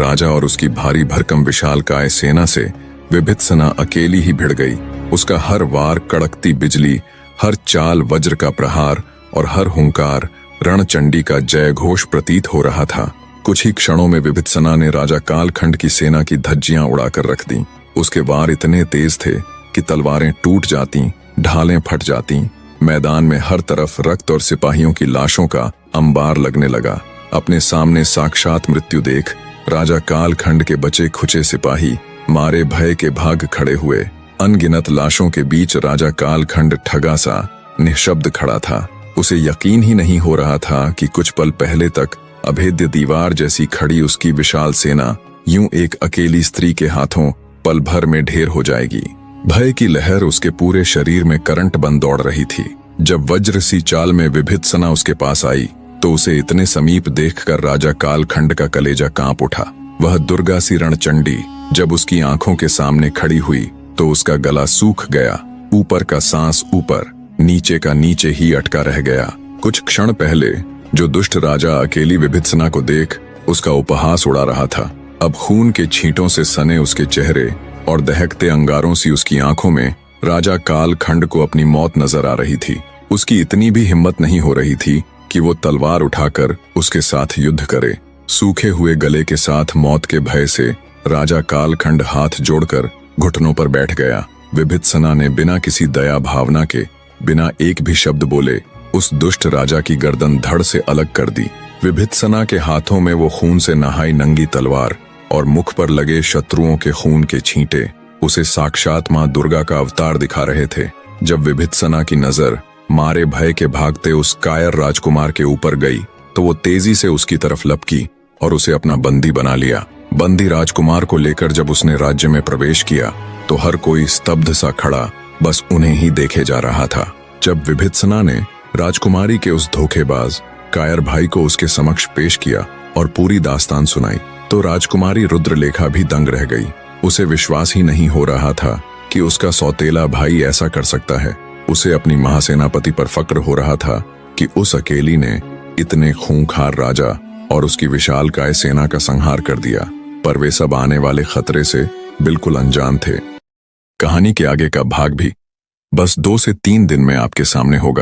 राजा और उसकी भारी भरकम विशालकाय सेना से विभीषणा अकेली ही भिड़ गई। उसका हर वार कड़कती बिजली, हर चाल वज्र का प्रहार और हर हुंकार रणचंडी का जय घोष प्रतीत हो रहा था। कुछ ही क्षणों में विभीषणा ने राजा कालखंड की सेना की धज्जियां उड़ाकर रख दी। उसके वार इतने तेज थे कि तलवारें टूट जाती, ढालें फट जाती। मैदान में हर तरफ रक्त और सिपाहियों की लाशों का अंबार लगने लगा। अपने सामने साक्षात मृत्यु देख राजा कालखंड के बचे खुचे सिपाही मारे भय के भाग खड़े हुए। अनगिनत लाशों के बीच राजा कालखंड ठगा सा निःशब्द खड़ा था। उसे यकीन ही नहीं हो रहा था कि कुछ पल पहले तक अभेद्य दीवार जैसी खड़ी उसकी विशाल सेना यूं एक अकेली स्त्री के हाथों पल भर में ढेर हो जाएगी। भय की लहर उसके पूरे शरीर में करंट बन दौड़ रही थी। जब वज्र सी चाल में विभीषणा उसके पास आई तो उसे इतने समीप देखकर राजा कालखंड का कलेजा कांप उठा। वह दुर्गा सी रणचंडी जब उसकी आंखों के सामने खड़ी हुई तो उसका गला सूख गया। ऊपर का सांस ऊपर, नीचे का नीचे ही अटका रह गया। कुछ क्षण पहले जो दुष्ट राजा अकेली विभीषणा को देख उसका उपहास उड़ा रहा था, अब खून के छींटों से सने उसके चेहरे और दहकते अंगारों सी उसकी आंखों में राजा कालखंड को अपनी मौत नजर आ रही थी। उसकी इतनी भी हिम्मत नहीं हो रही थी कि वो तलवार उठाकर उसके साथ युद्ध करे। सूखे हुए गले के साथ मौत के भय से राजा कालखंड हाथ जोड़कर घुटनों पर बैठ गया। विभीषणा ने बिना किसी दया भावना के, बिना एक भी शब्द बोले उस दुष्ट राजा की गर्दन धड़ से अलग कर दी। विभीषणा के हाथों में वो खून से नहाई नंगी तलवार और मुख पर लगे शत्रुओं के खून के छींटे उसे साक्षात मां दुर्गा का अवतार दिखा रहे थे। जब विभीषणा की नजर मारे भय के भागते उस कायर राजकुमार के ऊपर गई तो वो तेजी से उसकी तरफ लपकी और उसे अपना बंदी बना लिया। बंदी राजकुमार को लेकर जब उसने राज्य में प्रवेश किया तो हर कोई स्तब्ध सा खड़ा बस उन्हें ही देखे जा रहा था। जब विभीषणा ने राजकुमारी के उस धोखेबाज कायर भाई को उसके समक्ष पेश किया और पूरी दास्तान सुनाई तो राजकुमारी रुद्रलेखा भी दंग रह गई। उसे विश्वास ही नहीं हो रहा था कि उसका सौतेला भाई ऐसा कर सकता है। उसे अपनी महासेनापति पर फक्र हो रहा था कि उस अकेली ने इतने खूंखार राजा और उसकी विशालकाय सेना का संहार कर दिया, पर वे सब आने वाले खतरे से बिल्कुल अनजान थे। कहानी के आगे का भाग भी बस 2 से 3 दिन में आपके सामने होगा।